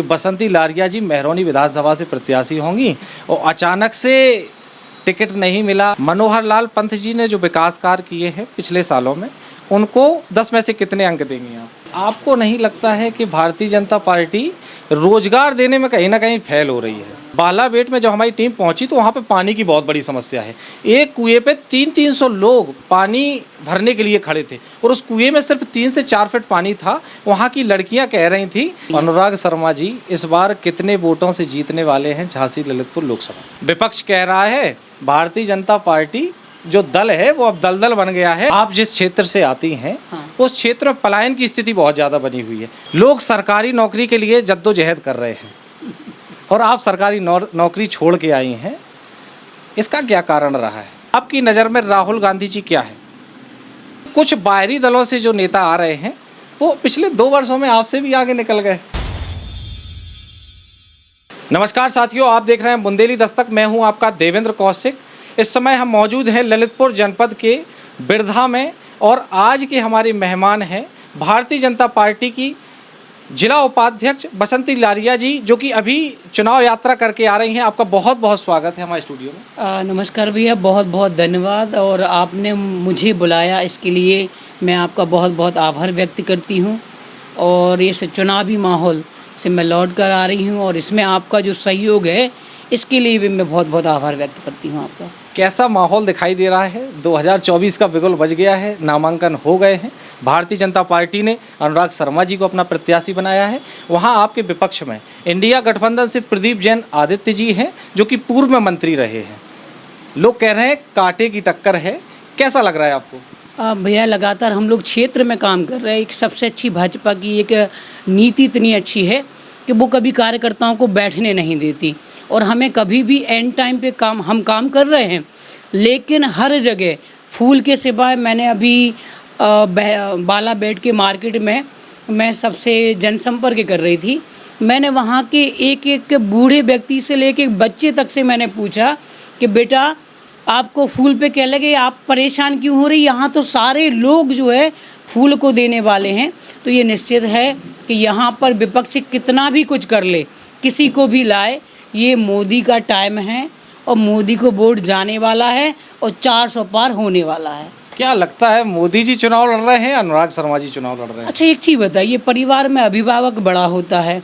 बसंती लारिया जी मेहरौनी विधानसभा से प्रत्याशी होंगी और अचानक से टिकट नहीं मिला। मनोहर लाल पंथ जी ने जो विकास कार्य किए हैं पिछले सालों में, उनको 10 में से कितने अंक देंगे आप? आपको नहीं लगता है कि भारतीय जनता पार्टी रोजगार देने में कहीं ना कहीं फेल हो रही है? बालाबेट में जब हमारी टीम पहुंची तो वहाँ पे पानी की बहुत बड़ी समस्या है। एक कुएं पे 300 लोग पानी भरने के लिए खड़े थे और उस कुएं में सिर्फ 3 से 4 फीट पानी था। वहाँ की लड़कियाँ कह रही थी। अनुराग शर्मा जी इस बार कितने वोटों से जीतने वाले हैं झांसी ललितपुर लोकसभा? विपक्ष कह रहा है भारतीय जनता पार्टी जो दल है वो अब दलदल बन गया है। आप जिस क्षेत्र से आती हैं उस क्षेत्र में पलायन की स्थिति बहुत ज़्यादा बनी हुई है। लोग सरकारी नौकरी के लिए जद्दोजहद कर रहे हैं और आप सरकारी नौकरी छोड़ के आई हैं। इसका क्या कारण रहा है? आपकी नज़र में राहुल गांधी जी क्या है? कुछ बाहरी दलों से जो नेता आ रहे हैं वो पिछले 2 वर्षों में आपसे भी आगे निकल गए। नमस्कार साथियों, आप देख रहे हैं बुंदेली दस्तक। मैं हूं आपका देवेंद्र कौशिक। इस समय हम मौजूद हैं ललितपुर जनपद के बिरधा में और आज के हमारे मेहमान हैं भारतीय जनता पार्टी की जिला उपाध्यक्ष बसंती लारिया जी, जो कि अभी चुनाव यात्रा करके आ रही हैं। आपका बहुत बहुत स्वागत है हमारे स्टूडियो में। नमस्कार भैया, बहुत बहुत धन्यवाद और आपने मुझे बुलाया, इसके लिए मैं आपका बहुत बहुत आभार व्यक्त करती हूं। और इस चुनावी माहौल से मैं लौट कर आ रही हूं और इसमें आपका जो सहयोग है इसके लिए भी मैं बहुत बहुत आभार व्यक्त करती हूं आपका। कैसा माहौल दिखाई दे रहा है? 2024 का बिगुल बज गया है, नामांकन हो गए हैं। भारतीय जनता पार्टी ने अनुराग शर्मा जी को अपना प्रत्याशी बनाया है। वहां आपके विपक्ष में इंडिया गठबंधन से प्रदीप जैन आदित्य जी हैं, जो कि पूर्व में मंत्री रहे हैं। लोग कह रहे हैं कांटे की टक्कर है। कैसा लग रहा है आपको? भैया, लगातार हम लोग क्षेत्र में काम कर रहे हैं। एक सबसे अच्छी भाजपा की एक नीति इतनी अच्छी है कि वो कभी कार्यकर्ताओं को बैठने नहीं देती और हमें कभी भी एंड टाइम पे हम काम कर रहे हैं। लेकिन हर जगह फूल के सिवाय मैंने अभी बालाबेट के मार्केट में मैं सबसे जनसंपर्क कर रही थी। मैंने वहाँ के एक एक बूढ़े व्यक्ति से लेके बच्चे तक से मैंने पूछा कि बेटा आपको फूल पे क्या लगे, आप परेशान क्यों हो रही? यहाँ तो सारे लोग जो है फूल को देने वाले हैं। तो ये निश्चित है कि यहाँ पर विपक्ष कितना भी कुछ कर ले, किसी को भी लाए, ये मोदी का टाइम है और मोदी को वोट जाने वाला है और 400 पार होने वाला है। क्या लगता है, मोदी जी चुनाव लड़ रहे हैं, अनुराग शर्मा जी चुनाव लड़ रहे हैं? अच्छा, एक चीज़ बताइए, परिवार में अभिभावक बड़ा होता है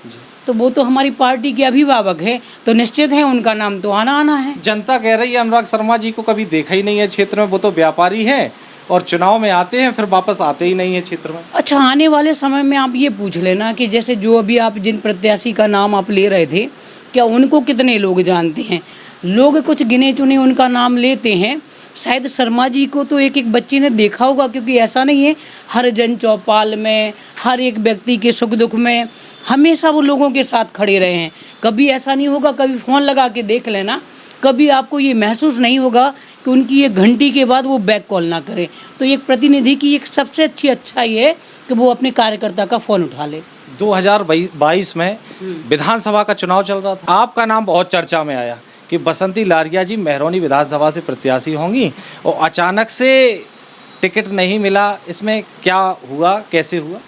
तो वो तो हमारी पार्टी के अभिभावक है, तो निश्चित है उनका नाम तो आना है। जनता कह रही है अनुराग शर्मा जी को कभी देखा ही नहीं है क्षेत्र में। वो तो व्यापारी हैं और चुनाव में आते हैं फिर वापस आते ही नहीं है क्षेत्र में। अच्छा, आने वाले समय में आप ये पूछ लेना कि जैसे जो अभी आप जिन प्रत्याशी का नाम आप ले रहे थे, क्या उनको कितने लोग जानते हैं? लोग कुछ गिने चुने उनका नाम लेते हैं। शायद शर्मा जी को तो एक एक बच्चे ने देखा होगा, क्योंकि ऐसा नहीं है, हर जन चौपाल में, हर एक व्यक्ति के सुख दुख में हमेशा वो लोगों के साथ खड़े रहे हैं। कभी ऐसा नहीं होगा, कभी फ़ोन लगा के देख लेना, कभी आपको ये महसूस नहीं होगा कि उनकी एक घंटी के बाद वो बैक कॉल ना करे। तो एक प्रतिनिधि की एक सबसे अच्छी अच्छाई है कि वो अपने कार्यकर्ता का फ़ोन उठा ले। 2022 में विधानसभा का चुनाव चल रहा था, आपका नाम बहुत चर्चा में आया कि बसंती लारिया जी मेहरौनी विधानसभा से प्रत्याशी होंगी और अचानक से टिकट नहीं मिला। इसमें क्या हुआ, कैसे हुआ?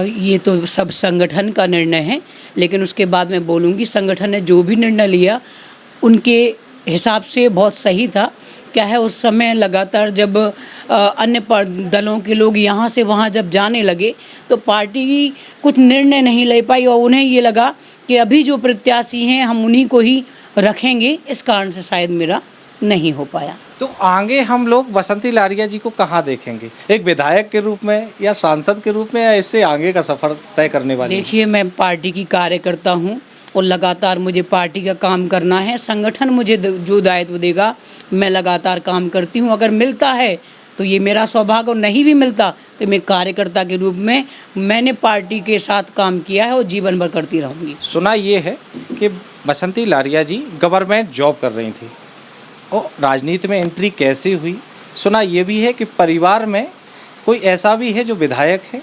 ये तो सब संगठन का निर्णय है, लेकिन उसके बाद मैं बोलूँगी संगठन ने जो भी निर्णय लिया उनके हिसाब से बहुत सही था। क्या है, उस समय लगातार जब अन्य दलों के लोग यहाँ से वहाँ जब जाने लगे तो पार्टी कुछ निर्णय नहीं ले पाई और उन्हें ये लगा कि अभी जो प्रत्याशी हैं हम उन्हीं को ही रखेंगे। इस कारण से शायद मेरा नहीं हो पाया। तो आगे हम लोग बसंती लारिया जी को कहाँ देखेंगे? एक विधायक के रूप में या सांसद के रूप में, या इससे आगे का सफ़र तय करने वाले? देखिए, मैं पार्टी की कार्यकर्ता हूँ और लगातार मुझे पार्टी का काम करना है। संगठन मुझे जो दायित्व देगा मैं लगातार काम करती हूँ। अगर मिलता है तो ये मेरा सौभाग्य, और नहीं भी मिलता तो मैं कार्यकर्ता के रूप में मैंने पार्टी के साथ काम किया है और जीवन भर करती रहूँगी। सुना ये है कि बसंती लारिया जी गवर्नमेंट जॉब कर रही थी और राजनीति में एंट्री कैसे हुई? सुना ये भी है कि परिवार में कोई ऐसा भी है जो विधायक है।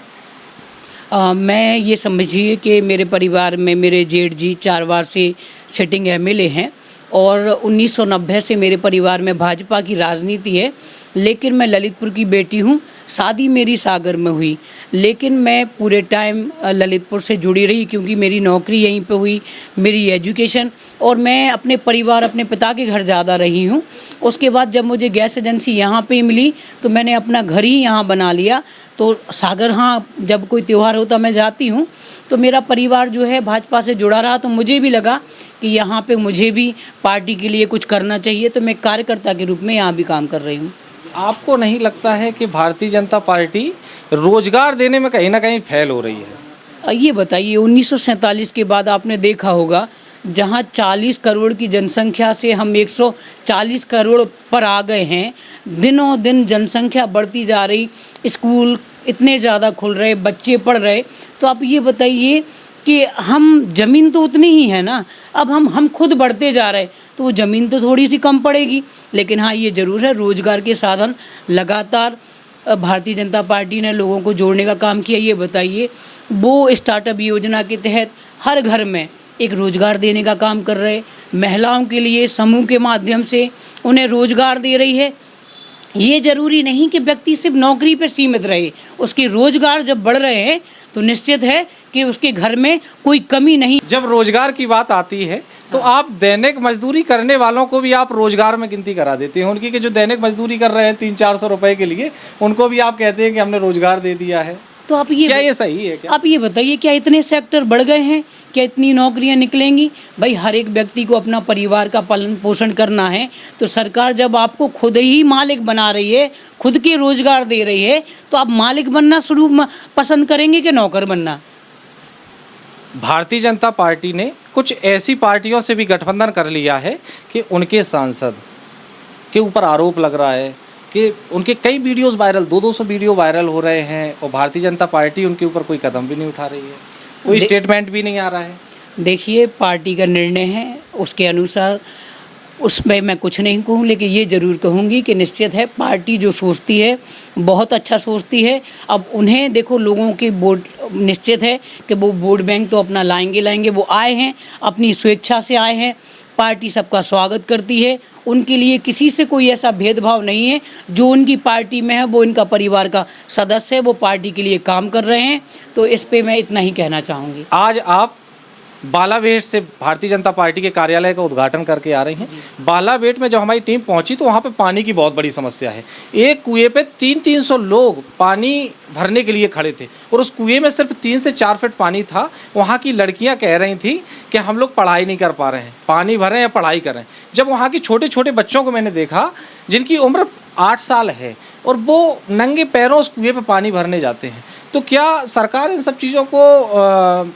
मैं ये समझिए कि मेरे परिवार में मेरे जेठ जी 4 बार से सिटिंग एमएलए हैं और 1990 से मेरे परिवार में भाजपा की राजनीति है, लेकिन मैं ललितपुर की बेटी हूँ। शादी मेरी सागर में हुई, लेकिन मैं पूरे टाइम ललितपुर से जुड़ी रही, क्योंकि मेरी नौकरी यहीं पे हुई, मेरी एजुकेशन, और मैं अपने परिवार, अपने पिता के घर ज़्यादा रही हूँ। उसके बाद जब मुझे गैस एजेंसी यहाँ पे मिली तो मैंने अपना घर ही यहाँ बना लिया। तो सागर, हाँ, जब कोई त्यौहार होता मैं जाती हूँ। तो मेरा परिवार जो है भाजपा से जुड़ा रहा, तो मुझे भी लगा कि यहाँ पे मुझे भी पार्टी के लिए कुछ करना चाहिए, तो मैं कार्यकर्ता के रूप में यहाँ भी काम कर रही हूँ। आपको नहीं लगता है कि भारतीय जनता पार्टी रोजगार देने में कहीं ना कहीं फेल हो रही है? ये बताइए, 1947 के बाद आपने देखा होगा, जहाँ 40 करोड़ की जनसंख्या से हम 140 करोड़ पर आ गए हैं। दिनों दिन जनसंख्या बढ़ती जा रही, स्कूल इतने ज़्यादा खुल रहे, बच्चे पढ़ रहे। तो आप ये बताइए कि हम ज़मीन तो उतनी ही है ना, अब हम खुद बढ़ते जा रहे, तो वो ज़मीन तो थोड़ी सी कम पड़ेगी। लेकिन हाँ, ये ज़रूर है, रोज़गार के साधन लगातार भारतीय जनता पार्टी ने लोगों को जोड़ने का काम किया। ये बताइए, वो स्टार्टअप योजना के तहत हर घर में एक रोज़गार देने का काम कर रहे, महिलाओं के लिए समूह के माध्यम से उन्हें रोज़गार दे रही है। ये ज़रूरी नहीं कि व्यक्ति सिर्फ नौकरी पर सीमित रहे, उसके रोज़गार जब बढ़ रहे हैं तो निश्चित है कि उसके घर में कोई कमी नहीं। जब रोजगार की बात आती है तो आप दैनिक मजदूरी करने वालों को भी आप रोजगार में गिनती करा देते हैं उनकी, कि जो दैनिक मजदूरी कर रहे हैं 300-400 रुपए के लिए, उनको भी आप कहते हैं कि हमने रोजगार दे दिया है। तो आप ये क्या ये सही है क्या? आप ये बताइए, क्या इतने सेक्टर बढ़ गए हैं? क्या इतनी नौकरियां निकलेंगी? भाई, हर एक व्यक्ति को अपना परिवार का पालन पोषण करना है, तो सरकार जब आपको खुद ही मालिक बना रही है, खुद के रोजगार दे रही है, तो आप मालिक बनना पसंद करेंगे कि नौकर बनना? भारतीय जनता पार्टी ने कुछ ऐसी पार्टियों से भी गठबंधन कर लिया है कि उनके सांसद के ऊपर आरोप लग रहा है कि उनके कई वीडियोस वायरल, 200 वीडियो वायरल हो रहे हैं, और भारतीय जनता पार्टी उनके ऊपर कोई कदम भी नहीं उठा रही है, कोई स्टेटमेंट भी नहीं आ रहा है। देखिए, पार्टी का निर्णय है, उसके अनुसार उसमें मैं कुछ नहीं कहूँ, लेकिन ये ज़रूर कहूँगी कि निश्चित है, पार्टी जो सोचती है बहुत अच्छा सोचती है। अब उन्हें देखो, लोगों के वोट निश्चित है कि वो वोट बैंक तो अपना लाएंगे। वो आए हैं, अपनी स्वेच्छा से आए हैं, पार्टी सबका स्वागत करती है, उनके लिए किसी से कोई ऐसा भेदभाव नहीं है। जो उनकी पार्टी में है वो इनका परिवार का सदस्य है, वो पार्टी के लिए काम कर रहे हैं। तो इस पे मैं इतना ही कहना चाहूँगी। आज आप बालावेट से भारतीय जनता पार्टी के कार्यालय का उद्घाटन करके आ रही हैं। बालावेट में जब हमारी टीम पहुंची तो वहाँ पे पानी की बहुत बड़ी समस्या है। एक कुएं पे 300-300 लोग पानी भरने के लिए खड़े थे, और उस कुएं में सिर्फ 3 से 4 फीट पानी था। वहाँ की लड़कियाँ कह रही थी कि हम लोग पढ़ाई नहीं कर पा रहे हैं, पानी भरें या पढ़ाई करें। जब वहाँ की छोटे छोटे बच्चों को मैंने देखा जिनकी उम्र 8 साल है, और वो नंगे पैरों उस कुएं पर पानी भरने जाते हैं, तो क्या सरकार इन सब चीज़ों को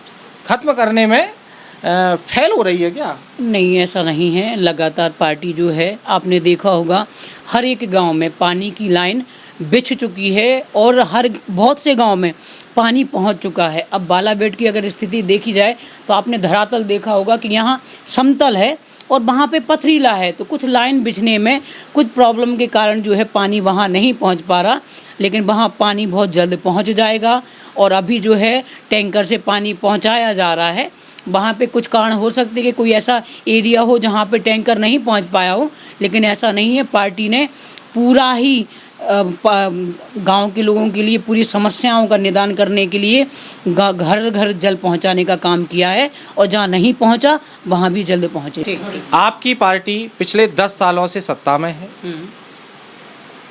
ख़त्म करने में फेल हो रही है क्या? नहीं, ऐसा नहीं है। लगातार पार्टी जो है, आपने देखा होगा, हर एक गांव में पानी की लाइन बिछ चुकी है, और बहुत से गांव में पानी पहुंच चुका है। अब बालाबेट की अगर स्थिति देखी जाए तो आपने धरातल देखा होगा कि यहाँ समतल है और वहाँ पे पथरीला है, तो कुछ लाइन बिछने में कुछ प्रॉब्लम के कारण जो है पानी वहाँ नहीं पहुँच पा रहा, लेकिन वहाँ पानी बहुत जल्द पहुँच जाएगा। और अभी जो है टैंकर से पानी पहुँचाया जा रहा है। वहाँ पे कुछ कारण हो सकते कि कोई ऐसा एरिया हो जहाँ पे टैंकर नहीं पहुँच पाया हो, लेकिन ऐसा नहीं है। पार्टी ने पूरा ही गांव के लोगों के लिए पूरी समस्याओं का निदान करने के लिए घर घर जल पहुंचाने का काम किया है, और जहां नहीं पहुंचा वहां भी जल्द पहुंचे। आपकी पार्टी पिछले 10 सालों से सत्ता में है।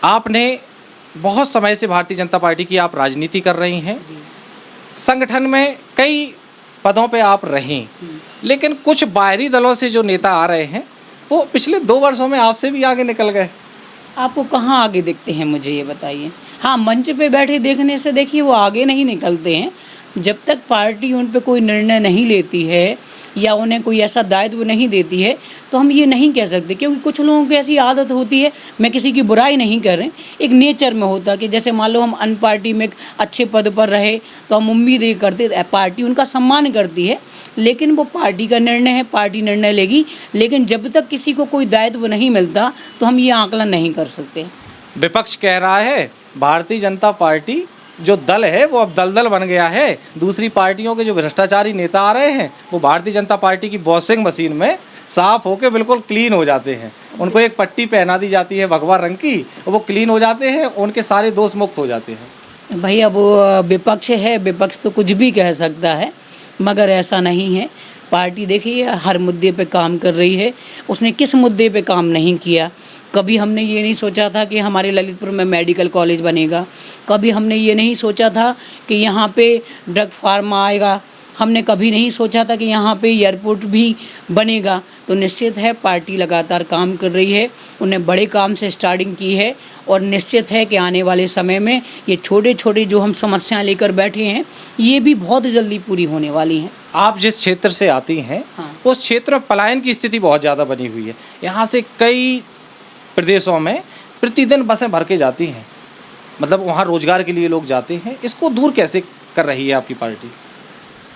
आपने बहुत समय से भारतीय जनता पार्टी की आप राजनीति कर रही हैं, संगठन में कई पदों पे आप रहें, लेकिन कुछ बाहरी दलों से जो नेता आ रहे हैं वो पिछले 2 वर्षों में आपसे भी आगे निकल गए। आपको कहाँ आगे दिखते हैं, मुझे ये बताइए। हाँ, मंच पे बैठे देखने से देखिए वो आगे नहीं निकलते हैं। जब तक पार्टी उन पे कोई निर्णय नहीं लेती है या उन्हें कोई ऐसा दायित्व नहीं देती है, तो हम ये नहीं कह सकते, क्योंकि कुछ लोगों की ऐसी आदत होती है। मैं किसी की बुराई नहीं कर रहे, एक नेचर में होता कि जैसे मान लो हम अन्य पार्टी में एक अच्छे पद पर रहे तो हम उम्मीद ये करते, पार्टी उनका सम्मान करती है, लेकिन वो पार्टी का निर्णय है, पार्टी निर्णय लेगी। लेकिन जब तक किसी को कोई दायित्व नहीं मिलता तो हम ये आकलन नहीं कर सकते। विपक्ष कह रहा है भारतीय जनता पार्टी जो दल है वो अब दलदल बन गया है। दूसरी पार्टियों के जो भ्रष्टाचारी नेता आ रहे हैं वो भारतीय जनता पार्टी की बॉसिंग मशीन में साफ होके बिल्कुल क्लीन हो जाते हैं। उनको एक पट्टी पहना दी जाती है भगवा रंग की, और वो क्लीन हो जाते हैं, उनके सारे दोष मुक्त हो जाते हैं। भाई अब वो विपक्ष है, विपक्ष तो कुछ भी कह सकता है, मगर ऐसा नहीं है। पार्टी देखिए हर मुद्दे पे काम कर रही है। उसने किस मुद्दे पे काम नहीं किया? कभी हमने ये नहीं सोचा था कि हमारे ललितपुर में मेडिकल कॉलेज बनेगा, कभी हमने ये नहीं सोचा था कि यहाँ पे ड्रग फार्म आएगा, हमने कभी नहीं सोचा था कि यहाँ पे एयरपोर्ट भी बनेगा। तो निश्चित है पार्टी लगातार काम कर रही है, उन्हें बड़े काम से स्टार्टिंग की है, और निश्चित है कि आने वाले समय में ये छोटे छोटे जो हम समस्याएं लेकर बैठे हैं ये भी बहुत जल्दी पूरी होने वाली हैं। आप जिस क्षेत्र से आती हैं, हाँ। उस क्षेत्र में पलायन की स्थिति बहुत ज़्यादा बनी हुई है। यहाँ से कई प्रदेशों में प्रतिदिन बसें भर के जाती हैं, मतलब वहाँ रोजगार के लिए लोग जाते हैं। इसको दूर कैसे कर रही है आपकी पार्टी?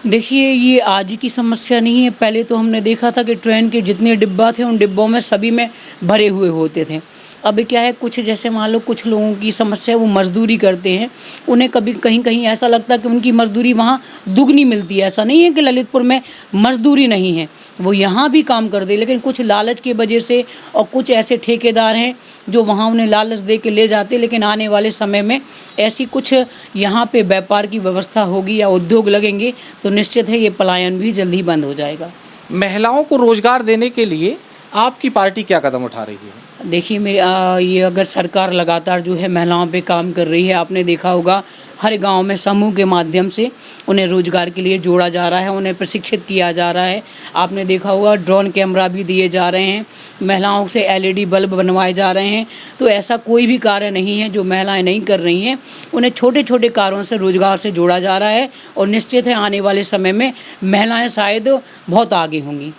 देखिए ये आज की समस्या नहीं है। पहले तो हमने देखा था कि ट्रेन के जितने डिब्बा थे उन डिब्बों में सभी में भरे हुए होते थे। अब क्या है, कुछ जैसे मान लो कुछ लोगों की समस्या है, वो मज़दूरी करते हैं, उन्हें कभी कहीं कहीं ऐसा लगता है कि उनकी मज़दूरी वहाँ दुगनी मिलती है। ऐसा नहीं है कि ललितपुर में मज़दूरी नहीं है, वो यहाँ भी काम कर दे, लेकिन कुछ लालच की वजह से और कुछ ऐसे ठेकेदार हैं जो वहाँ उन्हें लालच दे के ले जाते। लेकिन आने वाले समय में ऐसी कुछ यहाँ पे व्यापार की व्यवस्था होगी या उद्योग लगेंगे तो निश्चित है ये पलायन भी जल्दी बंद हो जाएगा। महिलाओं को रोजगार देने के लिए आपकी पार्टी क्या कदम उठा रही है? देखिए मेरे ये अगर सरकार लगातार जो है महिलाओं पे काम कर रही है, आपने देखा होगा हर गांव में समूह के माध्यम से उन्हें रोजगार के लिए जोड़ा जा रहा है, उन्हें प्रशिक्षित किया जा रहा है। आपने देखा होगा ड्रोन कैमरा भी दिए जा रहे हैं, महिलाओं से LED बल्ब बनवाए जा रहे हैं। तो ऐसा कोई भी कार्य नहीं है जो महिलाएं नहीं कर रही हैं, उन्हें छोटे छोटे कार्यों से रोजगार से जोड़ा जा रहा है, और निश्चित है आने वाले समय में महिलाएँ शायद बहुत आगे होंगी।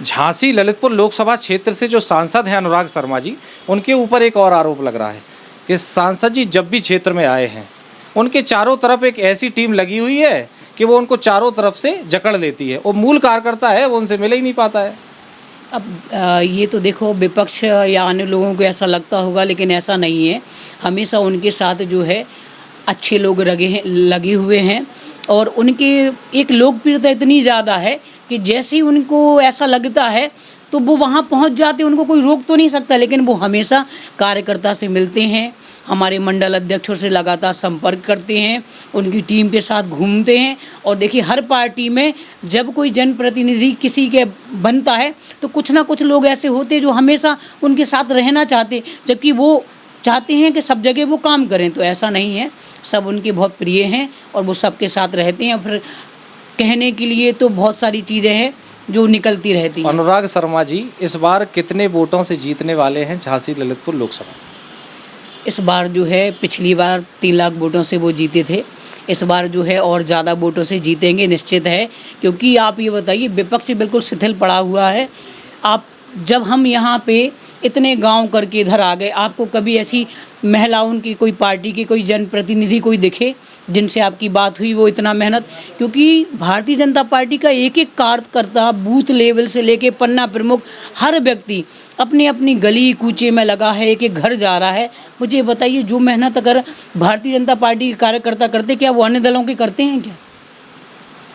झांसी ललितपुर लोकसभा क्षेत्र से जो सांसद हैं अनुराग शर्मा जी, उनके ऊपर एक और आरोप लग रहा है कि सांसद जी जब भी क्षेत्र में आए हैं उनके चारों तरफ एक ऐसी टीम लगी हुई है कि वो उनको चारों तरफ से जकड़ लेती है, और मूल कार्यकर्ता है वो उनसे मिल ही नहीं पाता है। अब ये तो देखो विपक्ष या अन्य लोगों को ऐसा लगता होगा, लेकिन ऐसा नहीं है। हमेशा उनके साथ जो है अच्छे लोग लगे हुए हैं, और उनके एक लोकप्रियता इतनी ज़्यादा है कि जैसे ही उनको ऐसा लगता है तो वो वहाँ पहुँच जाते हैं, उनको कोई रोक तो नहीं सकता। लेकिन वो हमेशा कार्यकर्ता से मिलते हैं, हमारे मंडल अध्यक्षों से लगातार संपर्क करते हैं, उनकी टीम के साथ घूमते हैं। और देखिए हर पार्टी में जब कोई जनप्रतिनिधि किसी के बनता है तो कुछ ना कुछ लोग ऐसे होते हैं जो हमेशा उनके साथ रहना चाहते, जबकि वो चाहते हैं कि सब जगह वो काम करें। तो ऐसा नहीं है, सब उनके बहुत प्रिय हैं और वो सबके साथ रहते हैं। फिर कहने के लिए तो बहुत सारी चीज़ें हैं जो निकलती रहती हैं। अनुराग शर्मा जी इस बार कितने वोटों से जीतने वाले हैं झांसी ललितपुर लोकसभा? इस बार जो है पिछली बार 3 लाख वोटों से वो जीते थे, इस बार जो है और ज़्यादा वोटों से जीतेंगे निश्चित है। क्योंकि आप ये बताइए विपक्ष बिल्कुल शिथिल पड़ा हुआ है। आप जब हम यहाँ पे इतने गांव करके इधर आ गए, आपको कभी ऐसी महिलाओं की कोई पार्टी की कोई जनप्रतिनिधि कोई दिखे जिनसे आपकी बात हुई वो इतना मेहनत? क्योंकि भारतीय जनता पार्टी का एक एक कार्यकर्ता बूथ लेवल से लेके पन्ना प्रमुख हर व्यक्ति अपनी अपनी गली कूचे में लगा है, एक एक घर जा रहा है। मुझे बताइए जो मेहनत अगर भारतीय जनता पार्टी के कार्यकर्ता करते, क्या वो अन्य दलों के करते हैं क्या?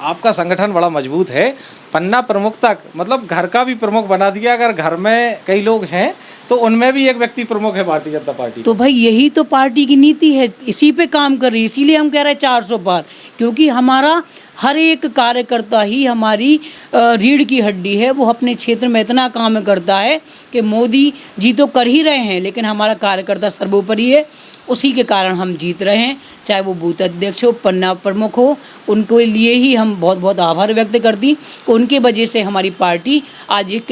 आपका संगठन बड़ा मजबूत है, पन्ना प्रमुख तक, मतलब घर का भी प्रमुख बना दिया। अगर घर में कई लोग हैं तो उनमें भी एक व्यक्ति प्रमुख है भारतीय जनता पार्टी। तो भाई यही तो पार्टी की नीति है, इसी पे काम कर रही है। इसीलिए हम कह रहे हैं 400 पार, क्योंकि हमारा हर एक कार्यकर्ता ही हमारी रीढ़ की हड्डी है। वो अपने क्षेत्र में इतना काम करता है कि मोदी जी तो कर ही रहे हैं, लेकिन हमारा कार्यकर्ता सर्वोपरि है। उसी के कारण हम जीत रहे हैं, चाहे वो बूथ अध्यक्ष हो, पन्ना प्रमुख हो, उनके लिए ही हम बहुत बहुत आभार व्यक्त करती। उनके वजह से हमारी पार्टी आज एक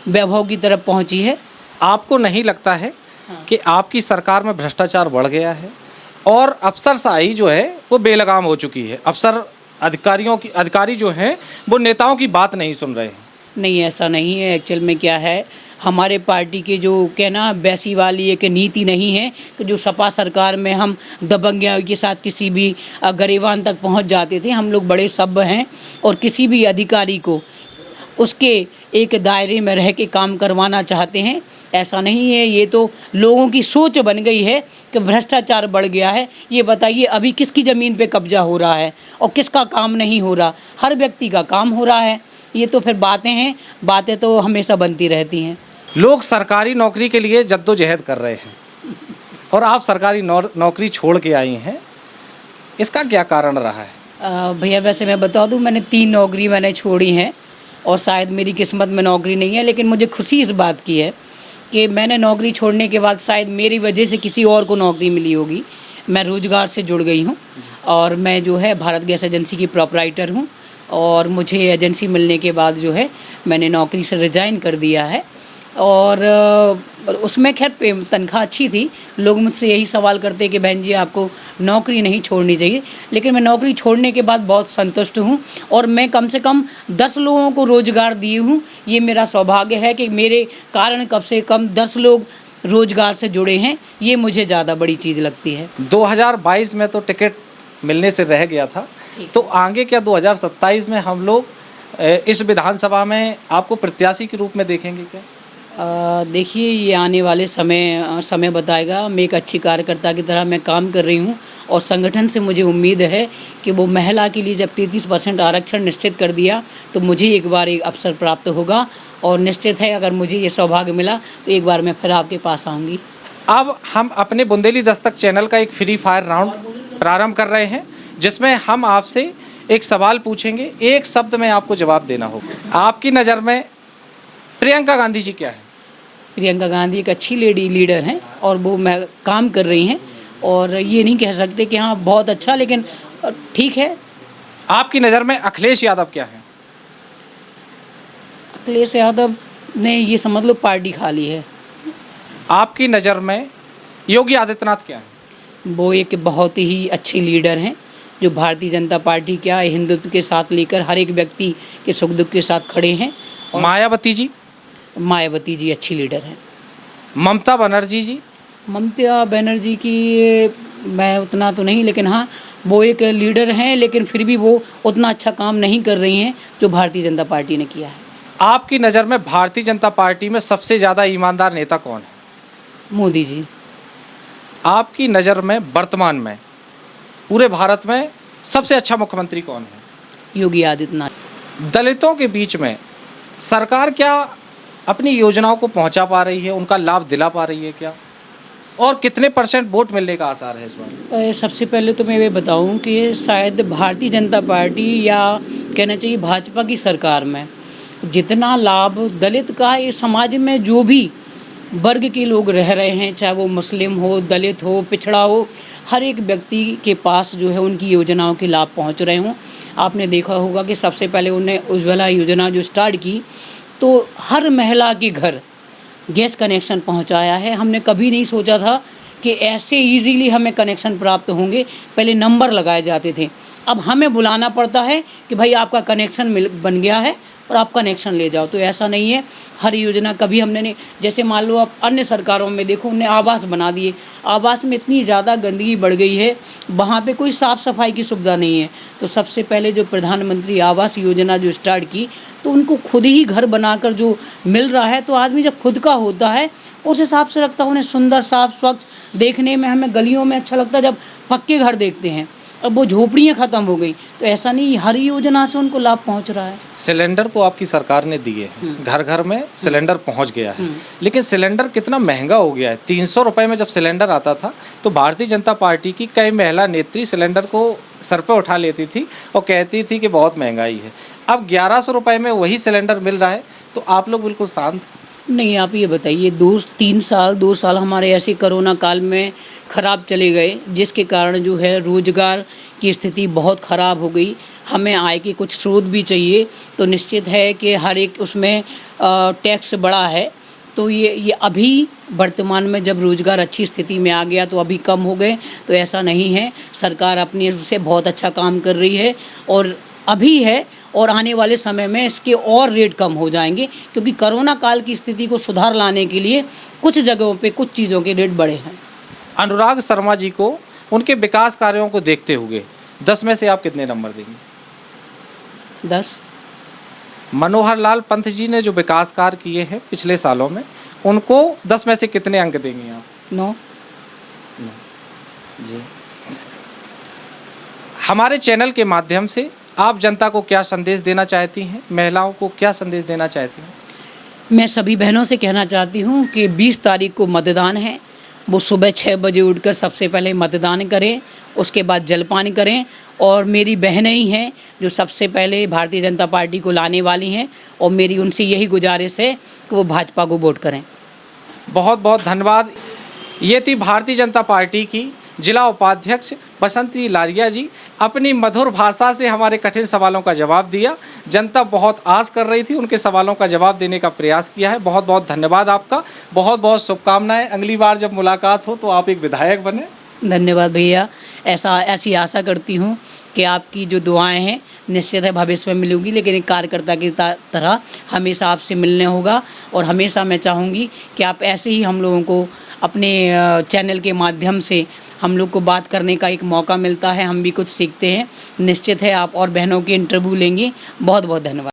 वैभव की तरफ पहुंची है। आपको नहीं लगता है कि आपकी सरकार में भ्रष्टाचार बढ़ गया है और अफसरशाही जो है वो बेलगाम हो चुकी है? अधिकारी जो हैं वो नेताओं की बात नहीं सुन रहे हैं। नहीं, ऐसा नहीं है। एक्चुअल में क्या है, हमारे पार्टी के जो कहना वैसी वाली एक नीति नहीं है कि जो सपा सरकार में हम दबंगियों के साथ किसी भी गरेवान तक पहुंच जाते थे। हम लोग बड़े सभ्य हैं और किसी भी अधिकारी को उसके एक दायरे में रह के काम करवाना चाहते हैं। ऐसा नहीं है, ये तो लोगों की सोच बन गई है कि भ्रष्टाचार बढ़ गया है। ये बताइए अभी किसकी ज़मीन पे कब्जा हो रहा है और किसका काम नहीं हो रहा? हर व्यक्ति का काम हो रहा है। ये तो फिर बातें हैं, बातें तो हमेशा बनती रहती हैं। लोग सरकारी नौकरी के लिए जद्दोजहद कर रहे हैं और आप सरकारी नौकरी छोड़ के आई हैं, इसका क्या कारण रहा है? भैया वैसे मैं बता दूं, मैंने 3 नौकरी मैंने छोड़ी हैं और शायद मेरी किस्मत में नौकरी नहीं है, लेकिन मुझे खुशी इस बात की है कि मैंने नौकरी छोड़ने के बाद शायद मेरी वजह से किसी और को नौकरी मिली होगी। मैं रोज़गार से जुड़ गई हूँ और मैं जो है भारत गैस एजेंसी की प्रोपराइटर हूँ और मुझे एजेंसी मिलने के बाद जो है मैंने नौकरी से रिज़ाइन कर दिया है और उसमें खैर तनख्वाह अच्छी थी। लोग मुझसे यही सवाल करते कि बहन जी आपको नौकरी नहीं छोड़नी चाहिए, लेकिन मैं नौकरी छोड़ने के बाद बहुत संतुष्ट हूँ और मैं कम से कम 10 लोगों को रोज़गार दिए हूँ। ये मेरा सौभाग्य है कि मेरे कारण कम से कम 10 लोग रोज़गार से जुड़े हैं, ये मुझे ज़्यादा बड़ी चीज़ लगती है। 2022 में तो टिकट मिलने से रह गया था, तो आगे क्या 2027 में हम लोग इस विधानसभा में आपको प्रत्याशी के रूप में देखेंगे क्या? देखिए ये आने वाले समय बताएगा। मैं एक अच्छी कार्यकर्ता की तरह मैं काम कर रही हूँ और संगठन से मुझे उम्मीद है कि वो महिला के लिए जब 33% आरक्षण निश्चित कर दिया तो मुझे एक बार एक अवसर प्राप्त होगा और निश्चित है अगर मुझे ये सौभाग्य मिला तो एक बार मैं फिर आपके पास आऊँगी। अब हम अपने बुंदेली दस्तक चैनल का एक फ्री फायर राउंड प्रारंभ कर रहे हैं, जिसमें हम आपसे एक सवाल पूछेंगे, एक शब्द में आपको जवाब देना होगा। आपकी नज़र में प्रियंका गांधी जी क्या है? प्रियंका गांधी एक अच्छी लीडर हैं और वो मैं काम कर रही हैं और ये नहीं कह सकते कि हाँ बहुत अच्छा, लेकिन ठीक है। आपकी नज़र में अखिलेश यादव क्या है? अखिलेश यादव ने ये समझ लो पार्टी खा ली है। आपकी नज़र में योगी आदित्यनाथ क्या है? वो एक बहुत ही अच्छे लीडर हैं जो भारतीय जनता पार्टी क्या हिंदुत्व के साथ लेकर हर एक व्यक्ति के सुख दुख के साथ खड़े हैं। मायावती जी? मायावती जी अच्छी लीडर हैं। ममता बनर्जी जी? ममता बनर्जी की मैं उतना तो नहीं, लेकिन हाँ वो एक लीडर हैं, लेकिन फिर भी वो उतना अच्छा काम नहीं कर रही हैं जो भारतीय जनता पार्टी ने किया है। आपकी नज़र में भारतीय जनता पार्टी में सबसे ज़्यादा ईमानदार नेता कौन है? मोदी जी। आपकी नज़र में वर्तमान में पूरे भारत में सबसे अच्छा मुख्यमंत्री कौन है? योगी आदित्यनाथ। दलितों के बीच में सरकार क्या अपनी योजनाओं को पहुंचा पा रही है, उनका लाभ दिला पा रही है क्या, और कितने % वोट मिलने का आसार है इस बार? सबसे पहले तो मैं ये बताऊं कि शायद भारतीय जनता पार्टी या कहना चाहिए भाजपा की सरकार में जितना लाभ दलित का ये समाज में जो भी वर्ग के लोग रह रहे हैं, चाहे वो मुस्लिम हो, दलित हो, पिछड़ा हो, हर एक व्यक्ति के पास जो है उनकी योजनाओं के लाभ पहुंच रहे हों। आपने देखा होगा कि सबसे पहले उन्हें उज्ज्वला योजना जो स्टार्ट की तो हर महिला के घर गैस कनेक्शन पहुंचाया है। हमने कभी नहीं सोचा था कि ऐसे इजीली हमें कनेक्शन प्राप्त होंगे। पहले नंबर लगाए जाते थे, अब हमें बुलाना पड़ता है कि भाई आपका कनेक्शन बन गया है और आप कनेक्शन ले जाओ। तो ऐसा नहीं है, हर योजना कभी हमने नहीं, जैसे मान लो आप अन्य सरकारों में देखो उन्हें आवास बना दिए, आवास में इतनी ज़्यादा गंदगी बढ़ गई है, वहाँ पे कोई साफ़ सफाई की सुविधा नहीं है। तो सबसे पहले जो प्रधानमंत्री आवास योजना जो स्टार्ट की तो उनको खुद ही घर बनाकर जो मिल रहा है, तो आदमी जब खुद का होता है उस हिसाब से लगता है उन्हें सुंदर साफ स्वच्छ देखने में। हमें गलियों में अच्छा लगता है जब पक्के घर देखते हैं, अब वो झोपड़ियाँ ख़त्म हो गई। तो ऐसा नहीं, हर योजना से उनको लाभ पहुंच रहा है। सिलेंडर तो आपकी सरकार ने दिए हैं, घर घर में सिलेंडर पहुंच गया है, लेकिन सिलेंडर कितना महंगा हो गया है। 300 रुपये में जब सिलेंडर आता था तो भारतीय जनता पार्टी की कई महिला नेत्री सिलेंडर को सर पे उठा लेती थी और कहती थी कि बहुत महंगाई है। अब 1100 रुपये में वही सिलेंडर मिल रहा है, तो आप लोग बिल्कुल शांत नहीं। आप ये बताइए 2 साल हमारे ऐसे कोरोना काल में ख़राब चले गए, जिसके कारण जो है रोज़गार की स्थिति बहुत ख़राब हो गई। हमें आय के कुछ स्रोत भी चाहिए, तो निश्चित है कि हर एक उसमें टैक्स बढ़ा है। तो ये अभी वर्तमान में जब रोज़गार अच्छी स्थिति में आ गया तो अभी कम हो गए, तो ऐसा नहीं है। सरकार अपनी से बहुत अच्छा काम कर रही है और अभी है, और आने वाले समय में इसके और रेट कम हो जाएंगे, क्योंकि कोरोना काल की स्थिति को सुधार लाने के लिए कुछ जगहों पे कुछ चीज़ों के रेट बढ़े हैं। अनुराग शर्मा जी को उनके विकास कार्यों को देखते हुए 10 में से आप कितने नंबर देंगे? 10। मनोहर लाल पंत जी ने जो विकास कार्य किए हैं पिछले सालों में, उनको 10 में से कितने अंक देंगे आप? 9। जी। हमारे चैनल के माध्यम से आप जनता को क्या संदेश देना चाहती हैं, महिलाओं को क्या संदेश देना चाहती हैं? मैं सभी बहनों से कहना चाहती हूँ कि 20 तारीख को मतदान है, वो सुबह 6 बजे उठकर सबसे पहले मतदान करें, उसके बाद जलपान करें। और मेरी बहनें ही हैं जो सबसे पहले भारतीय जनता पार्टी को लाने वाली हैं, और मेरी उनसे यही गुजारिश है कि वो भाजपा को वोट करें। बहुत बहुत धन्यवाद। ये थी भारतीय जनता पार्टी की जिला उपाध्यक्ष बसंती लारिया जी। अपनी मधुर भाषा से हमारे कठिन सवालों का जवाब दिया। जनता बहुत आस कर रही थी, उनके सवालों का जवाब देने का प्रयास किया है। बहुत बहुत धन्यवाद आपका। बहुत बहुत शुभकामनाएं। अगली बार जब मुलाकात हो तो आप एक विधायक बने। धन्यवाद भैया। ऐसी आशा करती हूँ कि आपकी जो दुआएं हैं निश्चित है भविष्य में मिलूंगी, लेकिन एक कार्यकर्ता की तरह हमेशा आपसे मिलने होगा। और हमेशा मैं चाहूँगी कि आप ऐसे ही हम लोगों को अपने चैनल के माध्यम से हम लोग को बात करने का एक मौका मिलता है, हम भी कुछ सीखते हैं। निश्चित है आप और बहनों के इंटरव्यू लेंगे। बहुत बहुत धन्यवाद।